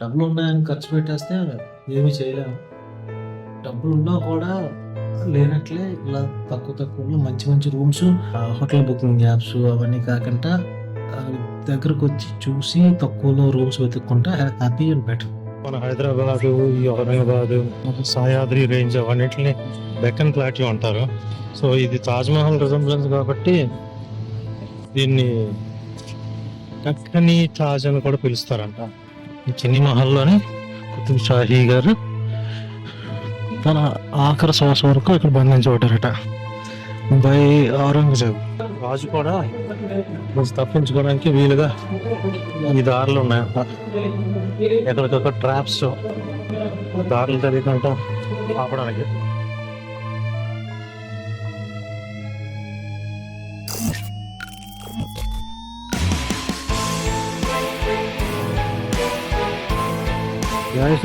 డబ్బులు ఉన్నాయని ఖర్చు పెట్టేస్తే ఏమీ చేయలేము. డబ్బులు ఉన్నా కూడా లేనట్లే ఇలా తక్కువలో మంచి మంచి రూమ్స్, హోటల్ బుకింగ్ యాప్స్ అవన్నీ కాకుండా దగ్గరకు వచ్చి చూసి తక్కువలో రూమ్స్ వెతుక్కుంటే హ్యాపీ అండ్ బెటర్. మన హైదరాబాదు, ఈ ఔరంగాబాదు, సహ్యాద్రి రేంజ్ అవన్నిటిని డెక్కన్ ప్లాట్యూ అంటారు. సో ఇది తాజ్మహల్ రిజంబ్లెన్స్ కాబట్టి దీన్ని డక్కనీ తాజ్ అని కూడా పిలుస్తారంట. ఈ చిన్ని మహల్లోని కుతుబ్ షాహీ గారు తన ఆఖరి శ్వాస వరకు ఇక్కడ బంధించబడ్డారట బై ఔరంగజేబ్. రాజు కూడా తప్పించుకోవడానికి వీలుగా ఈ దారులు ఉన్నాయంట. ఎక్కడికక్కడ ట్రాప్స్, దారులు తెలియకుండా ఆపడానికి.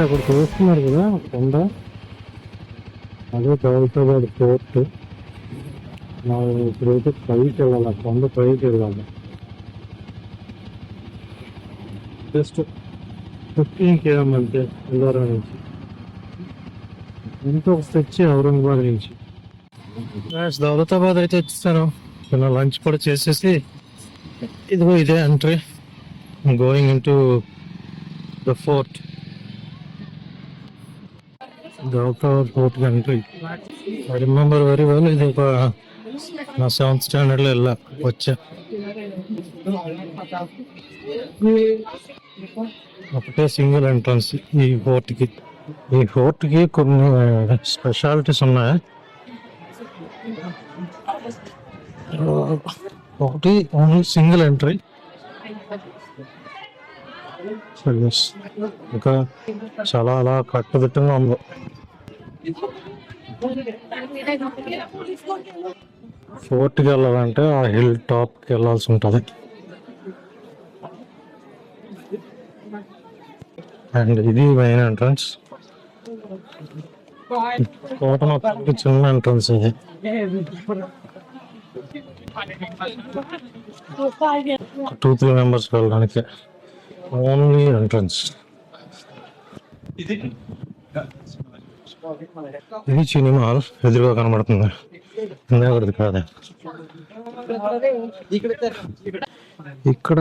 అక్కడ చూస్తున్నారు కదా కొండ, అదే దౌలతాబాద్ ఫోర్ట్. ఇప్పుడైతే పైకి వెళ్ళాలి, కొండ పైకి వెళ్ళాలి. జస్ట్ 15 km అంతే ఇందోరా నుంచి. ఎంతో స్ట్రెచ్ ఔరంగాబాద్ నుంచి. దౌలతాబాద్ అయితే వచ్చేసాను. లంచ్ కూడా చేసేసి ఇదిగో ఇదే entry, going in to the fort. Daulatabad fort entry. I remember very well. ఇది ఒక నా 7th standard లో వచ్చా. ఒకటే సింగిల్ ఎంట్రన్స్ ఈ ఫోర్ట్కి. ఈ ఫోర్ట్కి కొన్ని స్పెషాలిటీస్ ఉన్నాయి. ఒకటి ఓన్లీ సింగిల్ ఎంట్రీ, ఇంకా చాలా అలా కట్టుదిట్టంగా ఉంది. ఫోర్ట్కి వెళ్ళాలంటే ఆ హిల్ టాప్కి వెళ్ళాల్సి ఉంటుంది. అండ్ ఇది మెయిన్ ఎంట్రన్స్. కోట మొత్తానికి చిన్న ఎంట్రన్స్ ఇది. 2-3 members వెళ్ళడానికి ఓన్లీ ఎంట్రన్స్. ఇది చిన్ని మహల్ ఎదురుగా కనబడుతుంది, ఇందాకది కాదా. ఇక్కడ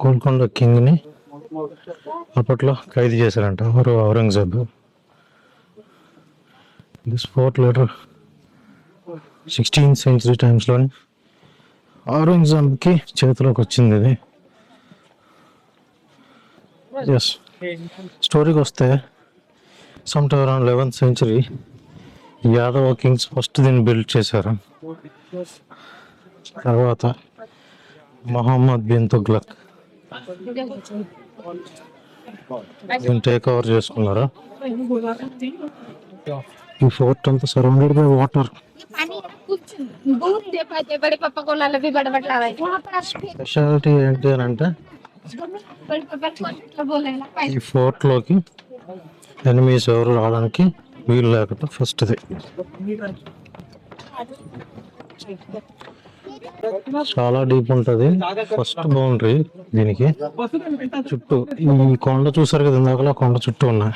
గోల్కొండ కింగ్ ని అప్పట్లో ఖైదు చేశారంట Aurangzeb. This fort later 16th century times లోని ఔరంగజేబ్ కి చేతిలోకి వచ్చింది ఇది. ఎస్, స్టోరీకి వస్తే sometime around 11th century Yadava Kings first దీన్ని బిల్డ్ చేశారు. తర్వాత మొహమ్మద్ బిన్ తుగ్లక్ దీన్ని టేక్ ఓవర్ చేసుకున్నారు. ఈ ఫోర్ట్ అంతా సరౌండెడ్ బై వాటర్. స్పెషాలిటీ ఏంటి అని అంటే ఈ ఫోర్ట్ లోకి ఎనిమీస్ ఎవరు రావడానికి వీలు లేకుండా ఫస్ట్ది. చాలా డీప్ ఉంటది ఫస్ట్ బౌండరీ దీనికి. చుట్టూ ఈ కొండ చూసారు కదా ఇందాక, కొండ చుట్టూ ఉన్నాయి.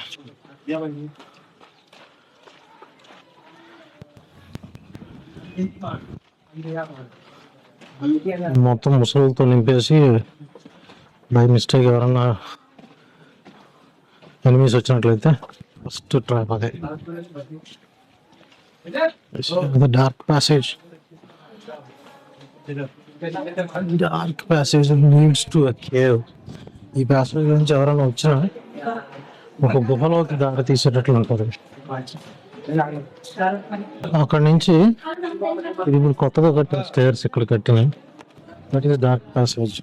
మొత్తం ముసలితో నింపేసి బై మిస్టేక్ ఎవరన్నా ఎనిమీస్ వచ్చినట్లయితే ఫస్ట్ ట్రాప్ అదే. Dark passage. Dark passage leads to a cave. ఈ ప్యాసేజ్ నుంచి ఎవరైనా వచ్చినా ఒక గుహలోకి దారి తీసేటట్లు ఉంటుంది. అక్కడ నుంచి ఇది ఇప్పుడు కొత్తగా కట్టిన స్టేర్స్ ఇక్కడ కట్టినాయి. That is dark passage.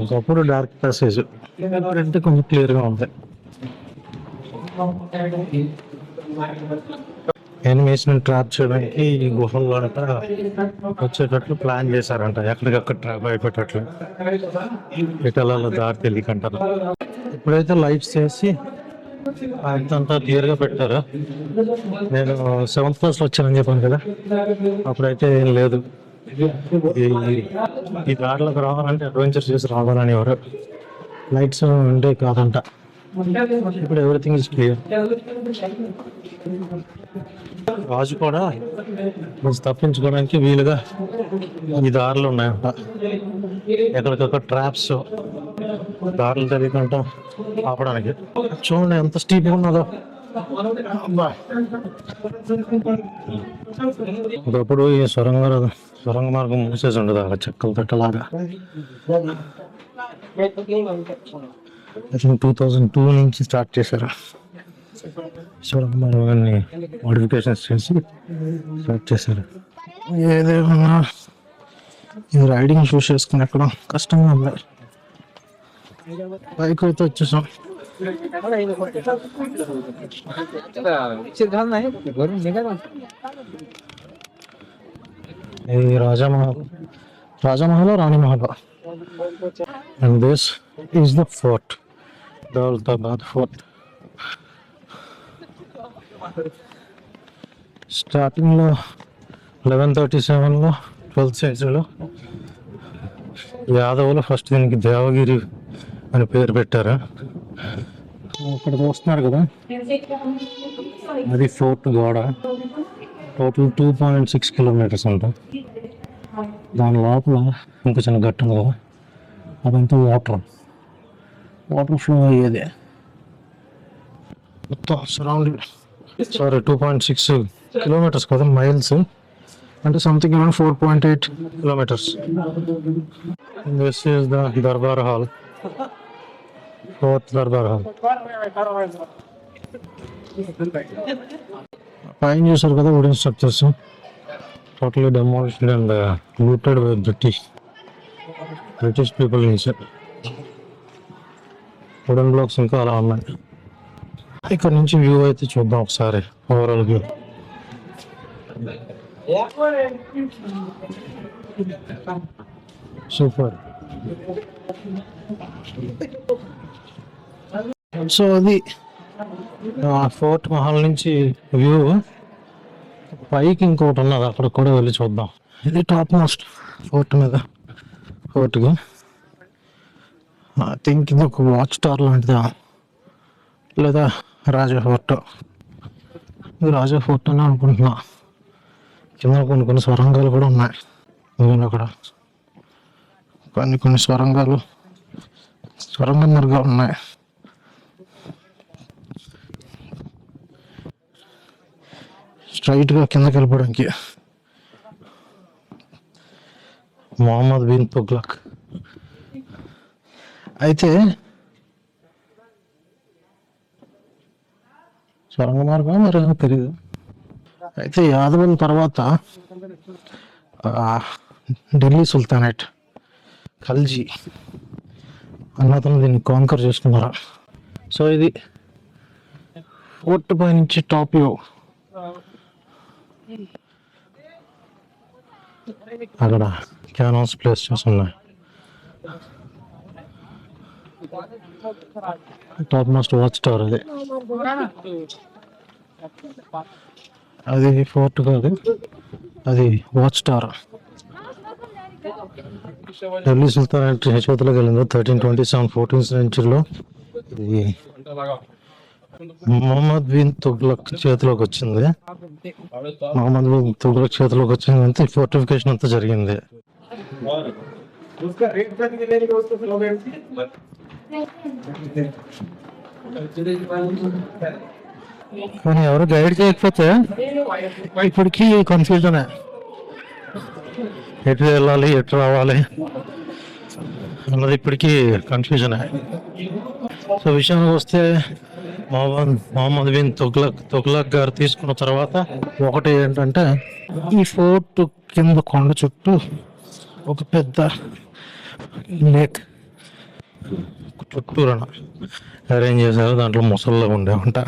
ఒకప్పుడు డార్క్ ప్యాసేజ్, ఇప్పుడంటే కొంచెం క్లియర్ గా ఉంది. ఎనిమీస్ ని ట్రాప్ చేయడానికి ఈ గుహల్లో అంట వచ్చేటట్లు ప్లాన్ చేశారంట. ఎక్కడికక్కడ ట్రాప్ అయిపోయేటట్లు, ఇటలలో దారి తెలియకంటారు. ఇప్పుడైతే లైట్స్ చేసి అంతా క్లియర్ గా పెట్టారు. నేను 7th class లో వచ్చానని చెప్పాను కదా, అప్పుడైతే ఏం లేదు. ఈ దారిలోకి రావాలంటే అడ్వెంచర్ చేసి రావాలని ఎవరు లైట్స్ ఉండే కాదంట. ఇప్పుడు ఎవ్రీథింగ్ ఇస్ క్లియర్. రాజు కూడా కొంచెం తప్పించుకోవడానికి వీలుగా ఈ దారులు ఉన్నాయంట. ఎక్కడికక్కడ ట్రాప్స్, దారులు తెలియకుండా ఆపడానికి. చూడండి ఎంత స్టీప్ ఉన్నదో. ఒకప్పుడు ఈ సొరంగ మార్గం మూసేసి ఉండదు అక్కడ చెక్కలు పెట్టలాగా. 2002 నుంచి స్టార్ట్ చేశారు సొరంగ మార్గాన్ని, మోడిఫికేషన్స్ చేసి స్టార్ట్ చేశారు. ఏదేమన్నా ఇది రైడింగ్ షూస్ వేసుకుని ఎక్కడ కష్టంగా ఉంది. బైక్ అయితే వచ్చేసాం. ఇది Rajmahal Rani Mahal. And this is the fort, Daulatabad fort. స్టార్టింగ్లో 1137లో 12th centuryలో యాదవులు ఫస్ట్ దీనికి దేవగిరి అని పేరు పెట్టారు. ఇక్కడ చూస్తున్నారు కదా, అది ఫోర్ట్ గోడ. టోటల్ 2.6 kilometers అంట. దాని లోపల ఇంకా చిన్న గట్టు ఉంది కదా, అదంతా వాటర్ ఫ్లో అయ్యేది మొత్తం సరౌండింగ్. 2.6 kilometers కదా, మైల్స్ అంటే something around 4.8 kilometers. This is the Darbar hall, fourth Darbar hall. పైన చూసారు కదా wooden structures, totally demolished and looted by British people నుంచి. వుడెన్ బ్లాక్స్ ఇంకా అలా ఉన్నాయి. ఇక్కడ నుంచి వ్యూ అయితే చూద్దాం ఒకసారి, ఓవరాల్ వ్యూ. సూపర్. సో అది ఫోర్ట్ మహల్ నుంచి వ్యూ. పైకి ఇంకోటి ఉన్నది, అక్కడ కూడా వెళ్ళి చూద్దాం. ఇది టాప్ మోస్ట్ ఫోర్ట్ మీద. ఫోర్ట్కి ఐ థింక్ ఇది ఒక వాచ్ టవర్ లాంటిదా, లేదా రాజా ఫోర్ట్. ఇది రాజా ఫోర్ట్ అని అనుకుంటున్నా. కింద కొన్ని సొరంగాలు కూడా ఉన్నాయి. అక్కడ కొన్ని సొరంగ మార్గాలు ఉన్నాయి. స్ట్రైట్గా కిందకి వెళ్ళిపోవడానికి. మొహమ్మద్ బిన్ తుగ్లక్ అయితే సొరంగ మార్గం మరి తెలియదు. అయితే యాదవుల తర్వాత ఢిల్లీ సుల్తానేట్ ఖల్జీ అన్నతను దీన్ని కాంకర్ చేసుకున్నారు. సో ఇది ఫోర్ట్ పై నుంచి టాప్ వ్యూ. అక్కడ క్యానోస్ ప్లేస్ ఉన్నాయి. టాప్ మోస్ట్ వాచ్ టవర్ అది ఫోర్ట్ కాదు, అది వాచ్ టవర్. ఢిల్లీ సుల్తానేట్ చేతిలోకి వెళ్ళింది 1327 14th centuryలో. ఇది మొహమ్మద్ బిన్ తుగ్లక్ చేతిలోకి వచ్చింది. అంతే ఫోర్టిఫికేషన్ అంతా జరిగింది. కానీ ఎవరు గైడ్ చేయకపోతే ఇప్పటికీ కన్ఫ్యూజన్. ఎటు వెళ్ళాలి, ఎటు రావాలి అన్నది ఇప్పటికీ కన్ఫ్యూజన్. సో విషయానికి వస్తే మొహమ్మద్ బిన్ తుగ్లక్ గారు తీసుకున్న తర్వాత ఒకటి ఏంటంటే, ఈ ఫోర్ట్ కింద కొండ చుట్టూ ఒక పెద్ద లేక్ చుట్టూరా అరేంజ్ చేశారు. దాంట్లో ముసల్లో ఉండేవంట.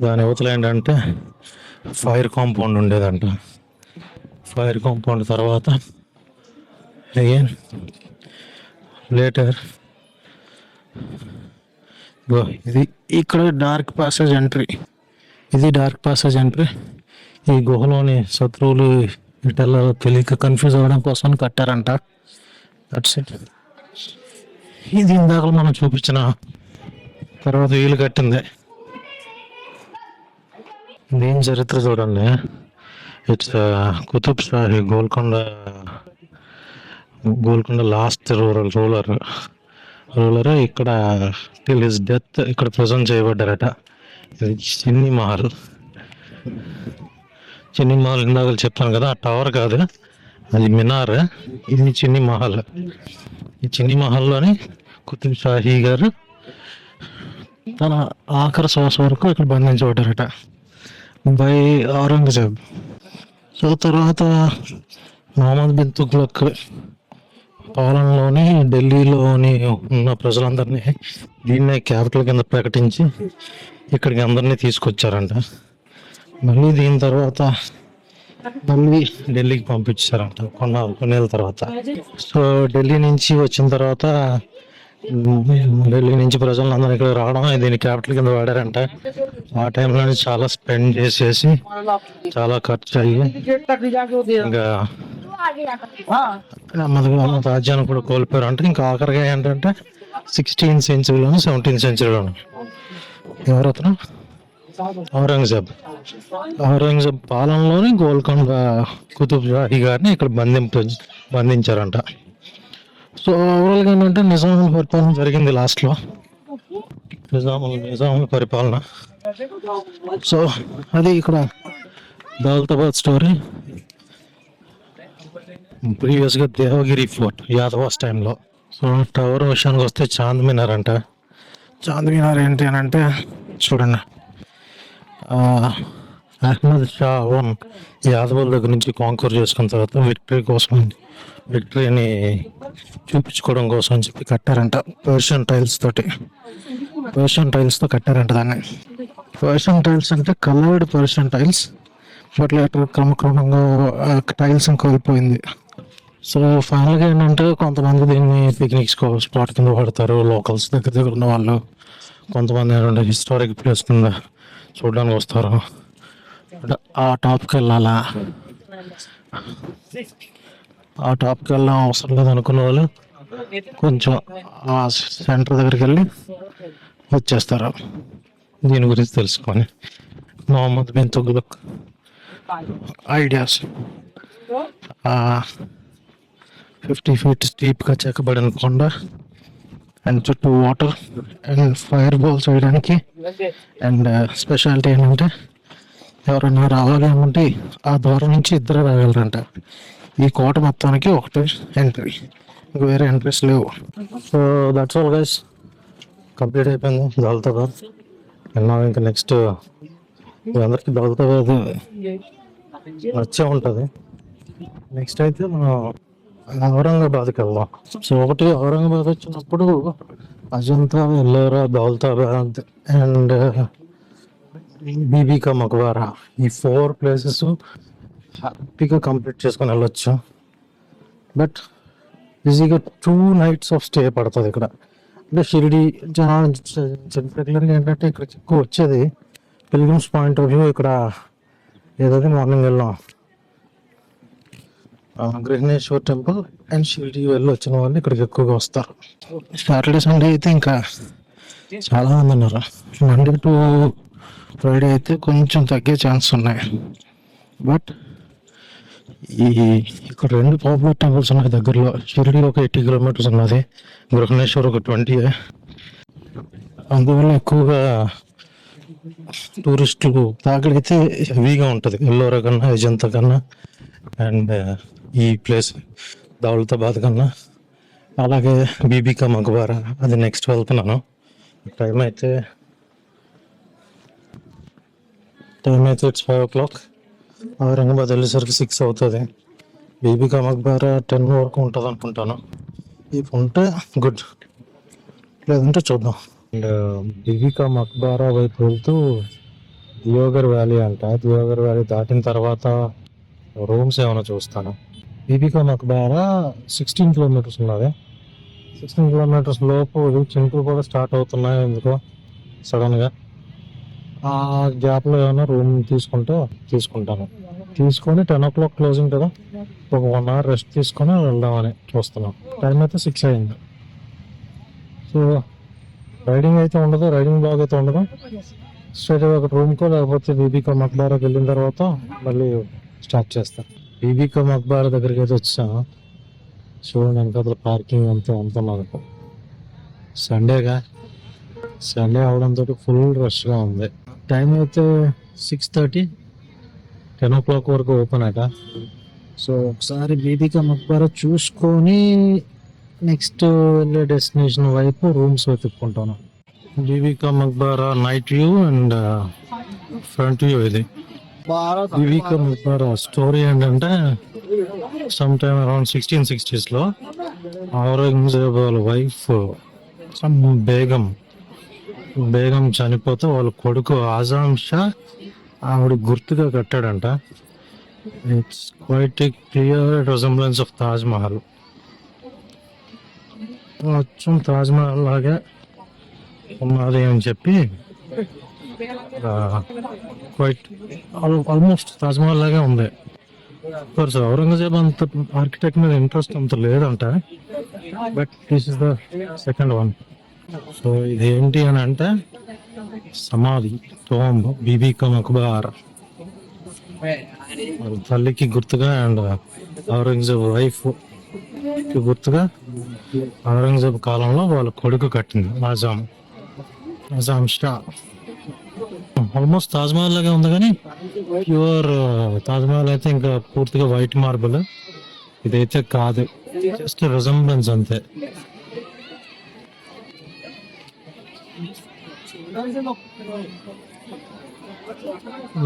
దాని యువతలు ఏంటంటే ఫైర్ కాంపౌండ్ ఉండేదంట. ఫైర్ కాంపౌండ్ తర్వాత అగైన్ లేటర్ ఇది ఇక్కడ డార్క్ ప్యాసేజ్ ఎంట్రీ. ఇది డార్క్ ప్యాసేజ్ ఎంట్రీ. ఈ గుహలోని శత్రువులు ఇటల్లో తెలియక కన్ఫ్యూజ్ అవ్వడం కోసం కట్టారంట. That's it. ఇది ఇందాక మనం చూపించిన తర్వాత వీలు కట్టింది. దీని చరిత్ర చూడండి. It's Qutb Shahi Golconda last ruler ఇక్కడ టిల్ హిస్ డెత్ ఇక్కడ ప్రజెంట్ చేయబడ్డారట. ఇది చిన్ని మహల్ ఇందాక చెప్తాను కదా, ఆ టవర్ కాదు, అది మినార్. ఇది చిన్ని మహల్. ఈ చిన్ని మహల్లోని కుతుబ్ షాహీ గారు తన ఆఖరి శ్వాస వరకు ఇక్కడ బంధించబడ్డారట బై ఔరంగజేబ్. సో తర్వాత మహమ్మద్ బిన్ తుగ్లక్ పాలనలోని ఢిల్లీలోని ఉన్న ప్రజలందరినీ దీన్నే క్యాపిటల్ కింద ప్రకటించి ఇక్కడికి అందరినీ తీసుకొచ్చారంట. మళ్ళీ దీని తర్వాత మళ్ళీ ఢిల్లీకి పంపించారంట కొన్నేళ్ళ తర్వాత. సో ఢిల్లీ నుంచి వచ్చిన తర్వాత ఢిల్లీ నుంచి ప్రజలందరూ ఇక్కడ రావడం, దీని క్యాపిటల్ కింద వాడారంట. ఆ టైంలో చాలా స్పెండ్ చేసేసి చాలా ఖర్చు అయ్యి ఇంకా నెమ్మదిగా రాజ్యాన్ని కూడా కోల్పోయారు. అంటే ఇంకా ఆఖరిగా ఏంటంటే 16th సెంచరీలోను 17th సెంచరీలోను ఎవరతను ఔరంగజేబ్ పాలనలోని గోల్కొండ కుతుబ్ షాహీ గారిని ఇక్కడ బంధించారంట. సో ఓవరాల్గా ఏంటంటే నిజాముల పరిపాలన జరిగింది లాస్ట్లో, నిజాముల పరిపాలన. సో అది ఇక్కడ దౌలతాబాద్ స్టోరీ. ప్రీవియస్గా దేవగిరి ఫోర్ట్ యాదవాస్ టైంలో. సో టవర్ విషయానికి వస్తే చాంద్ మినార్ ఏంటి అని అంటే చూడండి, అహ్మద్ షా యాదవుల దగ్గర నుంచి కాంకర్ చేసుకున్న తర్వాత విక్టరీని చూపించుకోవడం కోసం అని చెప్పి కట్టారంట. పర్షియన్ టైల్స్తో కట్టారంట దాన్ని. పర్షియన్ టైల్స్ అంటే coloured Persian tiles, but later క్రమక్రమంగా టైల్స్ కోల్పోయింది. సో ఫైనల్గా ఏంటంటే కొంతమంది దీన్ని పిక్నిక్ స్పాట్ కింద పడతారు, లోకల్స్ దగ్గర ఉన్న వాళ్ళు. కొంతమంది ఏంటంటే హిస్టారిక్ ప్లేస్ కింద చూడడానికి వస్తారు. ఆ టాప్కి వెళ్ళాం అవసరం లేదు అనుకున్న వాళ్ళు కొంచెం ఆ సెంటర్ దగ్గరికి వెళ్ళి వచ్చేస్తారు దీని గురించి తెలుసుకొని. మహమ్మద్ బిన్ తుగ్లక్ ఐడియాస్ 50 feet స్టీప్గా చెక్కబడిన కొండ అండ్ చుట్టూ వాటర్ అండ్ ఫైర్ బాల్స్ వేయడానికి. అండ్ స్పెషాలిటీ ఏంటంటే ఎవరైనా రావాలి అనుకుంటే ఆ ద్వారం నుంచి ఇద్దరు రాగలరంట. ఈ కోట మొత్తానికి ఒకటే ఎంట్రీ, ఇంక వేరే ఎంట్రీస్ లేవు. So that's all guys, complete అయిపోయింది దౌలతాబాద్. ఇంకా నెక్స్ట్ అందరికీ దౌలతాబాద్ నచ్చే ఉంటుంది. నెక్స్ట్ అయితే మనం ఔరంగాబాద్కి వెళ్దాం. సో ఒకటి ఔరంగాబాద్ వచ్చినప్పుడు అజంతా, ఎల్లోరా, దౌలతాబాద్ అండ్ బీబీ కా మక్బరా, ఈ 4 places హ్యాపీగా కంప్లీట్ చేసుకొని వెళ్ళొచ్చు. బట్ ఈజీగా 2 nights ఆఫ్ స్టే పడుతుంది ఇక్కడ. అంటే షిరిడి రెగ్యులర్గా ఏంటంటే ఇక్కడికి ఎక్కువ వచ్చేది పిల్గ్రిమ్స్ పాయింట్ ఆఫ్ వ్యూ. ఇక్కడ ఏదైతే మార్నింగ్ వెళ్ళాం గృహణేశ్వర్ టెంపుల్ అండ్ షిరిడి వెళ్ళి వచ్చిన వాళ్ళు ఇక్కడికి ఎక్కువగా వస్తారు. సాటర్డే సండే అయితే ఇంకా చాలా మంది ఉన్నారు. మండే టు ఫ్రైడే అయితే కొంచెం తగ్గే ఛాన్స్ ఉన్నాయి. బట్ ఇక్కడ 2 పాపులర్ టెంపుల్స్ ఉన్నాయి దగ్గరలో. షిరిడి ఒక 80 kilometers ఉన్నది, గృహణేశ్వర్ ఒక 20. అందువల్ల ఎక్కువగా టూరిస్టులు తాకిడైతే హెవీగా ఉంటుంది ఎల్లోరా కన్నా, అజంతా కన్నా అండ్ ఈ ప్లేస్ దౌలతాబాద్ కన్నా. అలాగే బీబీ కా మక్బరా అది నెక్స్ట్ వెళ్తున్నాను. టైం అయితే ఇట్స్ 5 o'clock. ఔరంగాబాద్ వెళ్ళేసరికి 6 అవుతుంది. బీబీ కా మక్బరా 10 వరకు ఉంటుంది అనుకుంటాను. ఇవి ఉంటే గుడ్, లేదంటే చూద్దాం. అండ్ బీబీ కా మక్బరా వైపు వెళ్తూ దియోగర్ వ్యాలీ అంట. దియోగర్ వ్యాలీ దాటిన తర్వాత రూమ్స్ ఏమైనా చూస్తాను. బీబీ కా మక్బరా 16 kilometers ఉన్నది. 16 kilometers లోపు చింటూ కూడా స్టార్ట్ అవుతున్నాయి ఎందుకో సడన్గా. ఆ గ్యాప్లో ఏమైనా రూమ్ తీసుకుంటాను. తీసుకొని 10 o'clock క్లోజింగ్ కదా, ఒక 1 hour రెస్ట్ తీసుకొని వెళ్దామని చూస్తున్నాం. టైం అయితే 6 అయింది. సో రైడింగ్ అయితే ఉండదు, రైడింగ్ బ్లాగ్ అయితే ఉండదు. స్ట్రైట్ ఒక రూమ్కో లేకపోతే బీబీకా మక్బారాకి వెళ్ళిన తర్వాత మళ్ళీ స్టార్ట్ చేస్తాం. బీబీకా మక్బారా దగ్గరికి అయితే వచ్చాము. చూడండి వెనకాల పార్కింగ్ అంతా ఉంటున్నాను. సండేగా, సండే అవడంతో ఫుల్ రష్గా ఉంది. టైం అయితే 6:30, 10 o'clock వరకు ఓపెన్ అట. సో ఒకసారి బీబీకా మక్బారా చూసుకొని నెక్స్ట్ వెళ్ళే డెస్టినేషన్ వైపు రూమ్స్ వెతుక్కుంటాను. Bibi ka Maqbara night view and front view ఇది. బీబీకా మక్బారా స్టోరీ ఏంటంటే సమ్ టైమ్ అరౌండ్ 1660s లో ఔరంగజేబ్ వాళ్ళ వైఫ్ బేగం చనిపోతే వాళ్ళ కొడుకు ఆజం షా ఆవిడ గుర్తుగా కట్టాడంట. It's quite clear resemblance of Taj Mahal. మొత్తం తాజ్ మహల్ లాగే ఉన్నది అని చెప్పి క్వైట్ ఆల్మోస్ట్ తాజ్ మహల్ లాగే ఉంది. కోర్స్ ఔరంగజేబ్ అంత ఆర్కిటెక్ట్ మీద ఇంట్రెస్ట్ అంత లేదంట, but this is the second one. So ఇదేంటి అని అంటే సమాధి టోంబ్ బీబీకా మక్బారా, తల్లికి గుర్తుగా అండ్ ఔరంగజేబ్ వైఫ్ కి గుర్తుగా ఔరంగజేబ్ కాలంలో వాళ్ళ కొడుకు కట్టింది ఆజం షా. ఆల్మోస్ట్ తాజ్ మహల్ లాగే ఉంది కానీ ప్యూర్ తాజ్ మహల్ అయితే ఇంకా పూర్తిగా వైట్ మార్బుల్, ఇదైతే కాదు, జస్ట్ రిజంబ్లెన్స్ అంతే.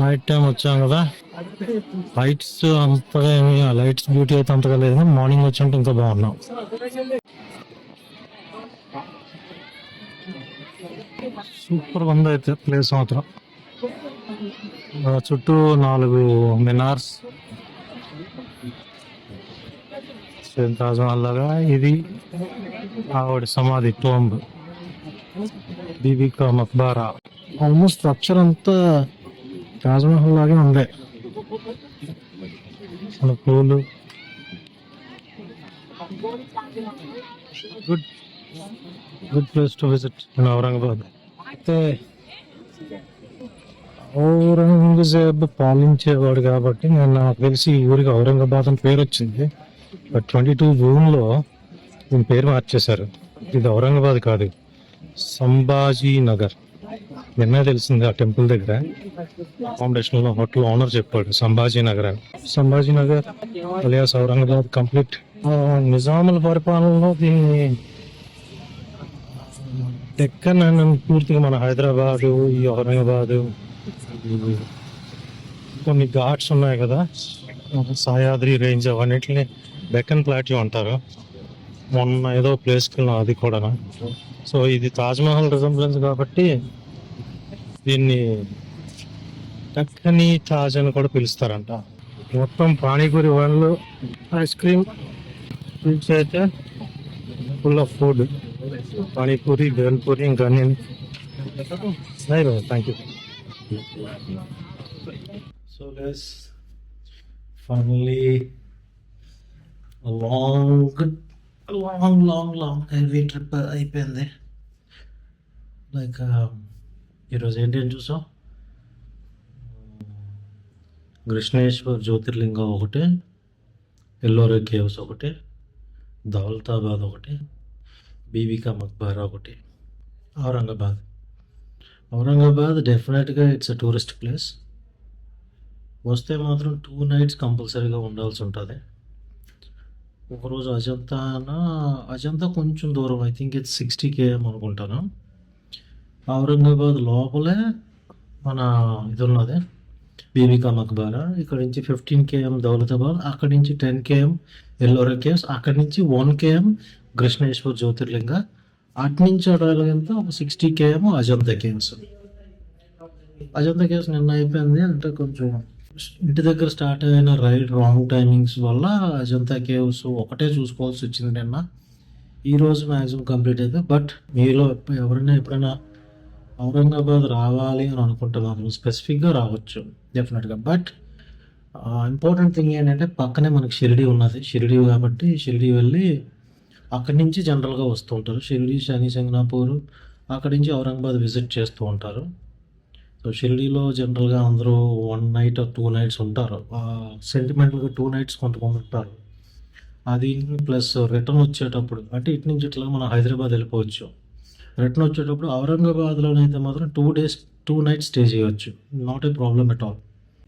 నైట్ టైం వచ్చాం కదా, లైట్స్ అంతగా లైట్స్ బ్యూటీ అయితే అంతగా లేదు, మార్నింగ్ వచ్చి ఇంకా బాగున్నాం. సూపర్ ఉంది అయితే ప్లేస్ మాత్రం. చుట్టూ 4 మినార్స్, తాజ్ మహల్ లాగా. ఇది ఆవిడ సమాధి టోంబ్ బీబీకా మక్బారా. ఆల్మోస్ట్ స్ట్రక్చర్ అంతా తాజ్ మహల్ లాగే ఉంది. పూలు good place to visit in Aurangabad. అయితే ఔరంగజేబ్ పాలించేవాడు కాబట్టి నేను నాకు తెలిసి ఈ ఊరికి ఔరంగాబాద్ అని పేరు వచ్చింది. బట్ 22 జూన్లో దీని పేరు మార్చేశారు. ఇది ఔరంగాబాద్ కాదు, సంభాజీ నగర్. నిన్నే తెలిసింది ఆ టెంపుల్ దగ్గర అకామిడేషన్ లో హోటల్ ఓనర్ చెప్పాడు సంభాజీ నగర్ అని. Sambhaji Nagar alias Aurangabad complete. నిజాముల పరిపాలనలో దీన్ని డెక్కన్ అని పూర్తిగా మన హైదరాబాదు, ఈ ఔరంగాబాదు, కొన్ని ఘాట్స్ ఉన్నాయి కదా, సహ్యాద్రి రేంజ్, అవన్నిటిని డెక్కన్ ప్లాట్యూ అంటారు. మొన్న ఏదో ప్లేస్కి వెళ్ళినా అది కూడా. సో ఇది తాజ్మహల్ రిజంబ్లెన్స్ కాబట్టి దీన్ని డక్కనీ తాజ్ అని కూడా పిలుస్తారంట. మొత్తం పానీపూరి వాళ్ళు, ఐస్ క్రీమ్, స్వీట్స్ అయితే full of food. Panipuri, bhelpuri, ఇంకా అన్ని. Thank you. So guys, finally long heavy trip అయిపోయింది. లైక్ ఈరోజు ఏంటి అని చూసాం, కృష్ణేశ్వర్ జ్యోతిర్లింగం ఒకటి, ఎల్లోరా కేవ్స్ ఒకటి, దౌలతాబాద్ ఒకటి, బీబీకా మక్బారా ఒకటి, ఔరంగాబాద్ డెఫినెట్గా ఇట్స్ అ టూరిస్ట్ ప్లేస్. వస్తే మాత్రం 2 nights కంపల్సరీగా ఉండాల్సి ఉంటుంది. ఒకరోజు అజంతా కొంచెం దూరం, ఐ థింక్ ఇట్స్ 60 km అనుకుంటాను. ఔరంగాబాద్ లోపలే మన ఇది ఉన్నది బీబీకా మక్బారా. ఇక్కడ నుంచి 15 km దౌలతాబాద్, అక్కడి నుంచి 10 km ఎల్లోరా కేవ్స్, అక్కడి నుంచి 1 km కృష్ణేశ్వర్ జ్యోతిర్లింగ, అటు నుంచి అడగలిగితే ఒక 60 km Ajanta caves. Ajanta caves నిన్న అయిపోయింది, అంటే కొంచెం ఇంటి దగ్గర స్టార్ట్ అయిన రైడ్ రాంగ్ టైమింగ్స్ వల్ల అజంతా కేవ్స్ ఒకటే చూసుకోవాల్సి వచ్చింది నిన్న. ఈరోజు మ్యాక్సిమం కంప్లీట్ అయితే. బట్ మీలో ఎవరైనా ఎప్పుడైనా ఔరంగాబాద్ రావాలి అని అనుకుంటే మాత్రం స్పెసిఫిక్గా రావచ్చు డెఫినెట్గా. బట్ ఇంపార్టెంట్ థింగ్ ఏంటంటే పక్కనే మనకి షిరిడి ఉన్నది. షిరిడి కాబట్టి షిరిడి వెళ్ళి అక్కడి నుంచి జనరల్‌గా వస్తూ ఉంటారు. షిరిడి, శని సింగనాపూర్ అక్కడి నుంచి ఔరంగాబాద్ విజిట్ చేస్తూ ఉంటారు. సో, షిరిడీలో జనరల్‌గా అందరూ 1 నైట్ ఆర్ 2 నైట్స్ ఉంటారు. సెంటిమెంటల్‌గా 2 నైట్స్ కొంతమంది ఉంటారు. అది ప్లస్ రిటర్న్ వచ్చేటప్పుడు అంటే ఇటు నుంచి ఇట్లా మనం హైదరాబాద్ వెళ్ళిపోవచ్చు. రిటర్న్ వచ్చేటప్పుడు ఔరంగాబాద్‌లోనైతే మాత్రం 2 డేస్ 2 నైట్స్ స్టే చేయొచ్చు. Not a problem at all.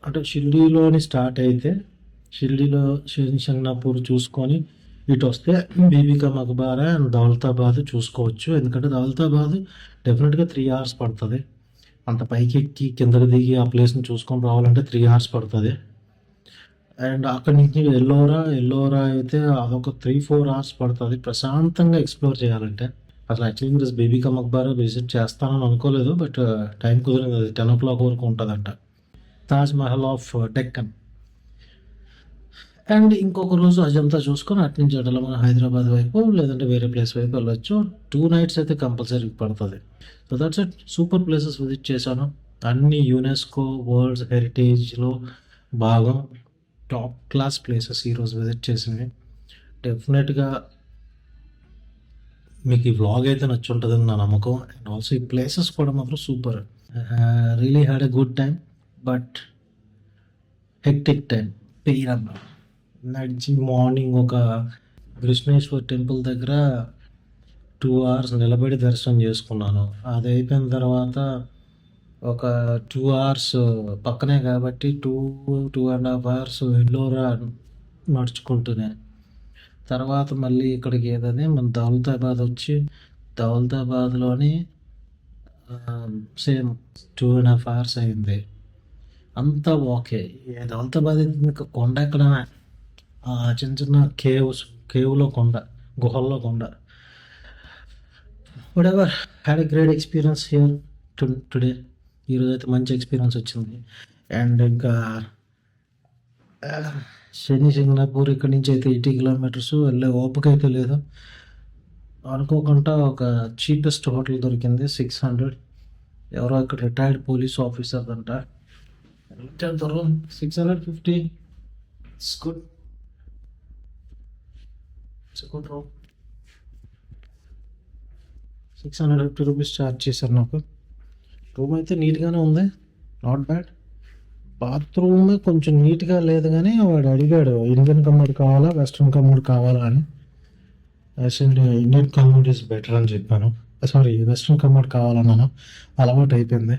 అంటే షిరిడీలోని స్టార్ట్ అయితే షిరిడీలో శని సింగనాపూర్ చూసుకొని ఇటు వస్తే బీబీ కా మక్బారా అండ్ దౌలతాబాద్ చూసుకోవచ్చు. ఎందుకంటే దౌలతాబాద్ డెఫినెట్‌గా 3 అవర్స్ పడతది. అంత పైకి ఎక్కి కిందకి దిగి ఆ ప్లేస్‌ని చూసుకొని రావాలంటే 3 అవర్స్ పడతది. అండ్ అక్కడి నుంచి ఎల్లోరా అయితే అదొక 3-4 అవర్స్ పడతది ప్రశాంతంగా ఎక్స్‌ప్లోర్ చేయాలంటే. అసలు యాక్చువల్లీ ఈరోజు బీబీ కా మక్బారా విజిట్ చేస్తానని అనుకోలేదు. బట్ టైం కుదిరింది. అది 10:00 వరకు ఉంటదంట. తాజ్ మహల్ ఆఫ్ డెక్కన్. అండ్ ఇంకొక రోజు అజంతా చూసుకొని అటు నుంచి అట్లా మన హైదరాబాద్ వైపు లేదంటే వేరే ప్లేస్ వైపు వెళ్ళొచ్చు. 2 నైట్స్ అయితే కంపల్సరీ పడతది. So that's it. Super places visit చేశాను. అన్ని యునెస్కో వరల్డ్ హెరిటేజ్‌లో భాగం. టాప్ క్లాస్ ప్లేసెస్ ఈరోజు విజిట్ చేసినవి. డెఫినెట్‌గా మీకు ఈ వ్లాగ్ అయితే నచ్చుంటదని నా నమ్మకం. అండ్ ఆల్సో ఈ ప్లేసెస్ కూడా మాత్రం super. Really had a good time. But hectic time. Pain నడిచి మార్నింగ్ ఒక కృష్ణేశ్వర్ టెంపుల్ దగ్గర 2 అవర్స్ నిలబడి దర్శనం చేసుకున్నాను. అది అయిపోయిన తర్వాత ఒక 2 అవర్స్ పక్కనే కాబట్టి 2.5 అవర్స్ ఎల్లోరా నడుచుకుంటూనే. తర్వాత మళ్ళీ ఇక్కడికి ఏదది మన దౌలతాబాద్ వచ్చి దౌలతాబాద్‌లోని సేమ్ 2.5 అవర్స్ అయింది. అంతా ఓకే. దౌలతాబాద్ ఇంకా కొండ ఎక్కడమే. చిన్న చిన్న కేవ్‌లో కొండ, గుహల్లో కొండ. Whatever had a great experience here today. ఈరోజైతే మంచి ఎక్స్‌పీరియన్స్ వచ్చింది. అండ్ ఇంకా శని సింగనాపూర్ ఇక్కడి నుంచి అయితే 80 కిలోమీటర్స్ వెళ్ళే ఓపిక అయితే లేదు. అనుకోకుండా ఒక చీపెస్ట్ హోటల్ దొరికింది 600. ఎవరో ఇక్కడ రిటైర్డ్ పోలీస్ ఆఫీసర్ అంట. Retired 650. It's good. It's good room. 650 rupees charge చేశారు నాకు. రూమ్ అయితే నీట్గానే ఉంది. Not bad. బాత్రూమ్ కొంచెం నీట్గా లేదు కానీ వాడు అడిగాడు ఇండియన్ కమోడ్ కావాలా వెస్ట్రన్ కమోడ్ కావాలా అని. Actually Indian commode is better అని చెప్పాను. సారీ వెస్ట్రన్ కమోడ్ కావాలన్నాను. అలవాటు అయిపోయింది.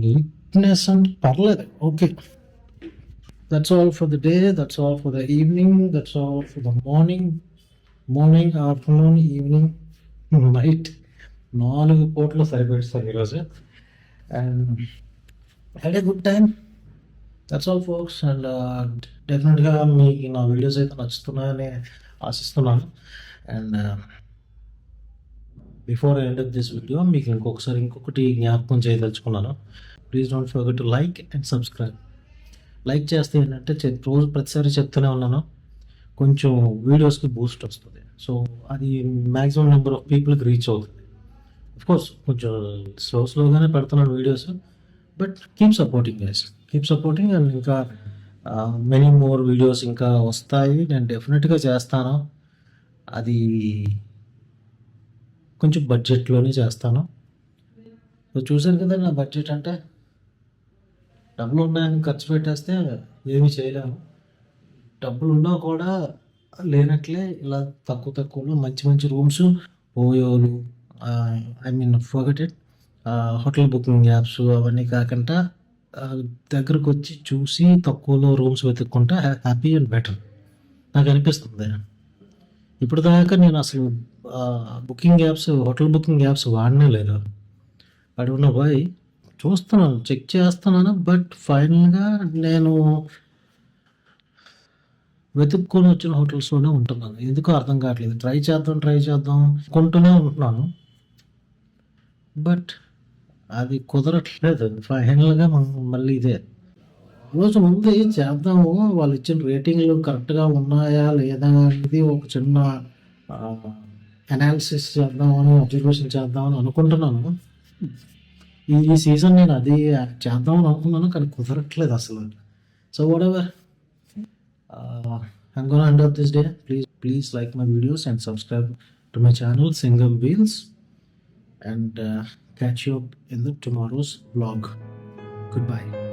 నీట్నెస్ అంటే పర్లేదు, okay. That's all for the day. That's all for the evening. That's all for the morning afternoon evening night 4 పూటలు సరిపెడతారు ఈరోజు. And had a good time. That's all folks. And డెఫినెట్గా మీకు నా వీడియోస్ అయితే నచ్చుతున్నాయని ఆశిస్తున్నాను. And before I end of this video మీకు ఇంకొకటి జ్ఞాపకం చేయదలుచుకున్నాను. Please don't forget to like and subscribe. Like చేస్తే ఏంటంటే రోజు ప్రతిసారి చెప్తూనే ఉన్నాను, కొంచెం వీడియోస్కి బూస్ట్ వస్తుంది. సో అది మ్యాక్సిమం నెంబర్ ఆఫ్ పీపుల్కి రీచ్ అవుతుంది. కోర్స్ కొంచెం స్లోగానే పెడుతున్నాను videos. But keep supporting guys, keep supporting. And ఇంకా మెనీ మోర్ వీడియోస్ ఇంకా వస్తాయి. నేను డెఫినెట్గా చేస్తాను. అది కొంచెం బడ్జెట్లోనే చేస్తాను. సో చూసాను కదా నా బడ్జెట్ అంటే. డబ్బులు ఉన్నాయని ఖర్చు పెట్టేస్తే ఏమీ చేయలేము. డబ్బులు ఉన్నా కూడా లేనట్లే ఇలా తక్కువలో మంచి రూమ్స్, ఓయోలు, I mean forget it, hotel booking apps అవన్నీ కాకుండా దగ్గరకు వచ్చి చూసి తక్కువలో రూమ్స్ వెతుక్కుంటే హ్యాపీ అండ్ బెటర్ నాకు అనిపిస్తుంది. ఇప్పుడు దాకా నేను అసలు హోటల్ బుకింగ్ యాప్స్ వాడనే లేదు. అడుగున పోయి చూస్తున్నాను, చెక్ చేస్తున్నాను. బట్ ఫైనల్గా నేను వెతుక్కొని వచ్చిన హోటల్స్లోనే ఉంటున్నాను. ఎందుకో అర్థం కావట్లేదు. ట్రై చేద్దాం కొంటూనే ఉంటున్నాను. బట్ అది కుదరట్లేదు. ఫైనల్గా మళ్ళీ ఇదే రోజు ముందు చేద్దాము, వాళ్ళు ఇచ్చిన రేటింగ్లు కరెక్ట్గా ఉన్నాయా లేదా అనేది ఒక చిన్న అనాలిసిస్ చేద్దామని, అబ్జర్వేషన్ చేద్దామని అనుకుంటున్నాను. ఈ సీజన్ నేను అది చేద్దామని అనుకున్నాను కానీ కుదరట్లేదు అసలు. So whatever, I'm gonna end up this day. Please like my videos and subscribe to my channel Singham Wheels, and catch you up in the tomorrow's vlog. Goodbye.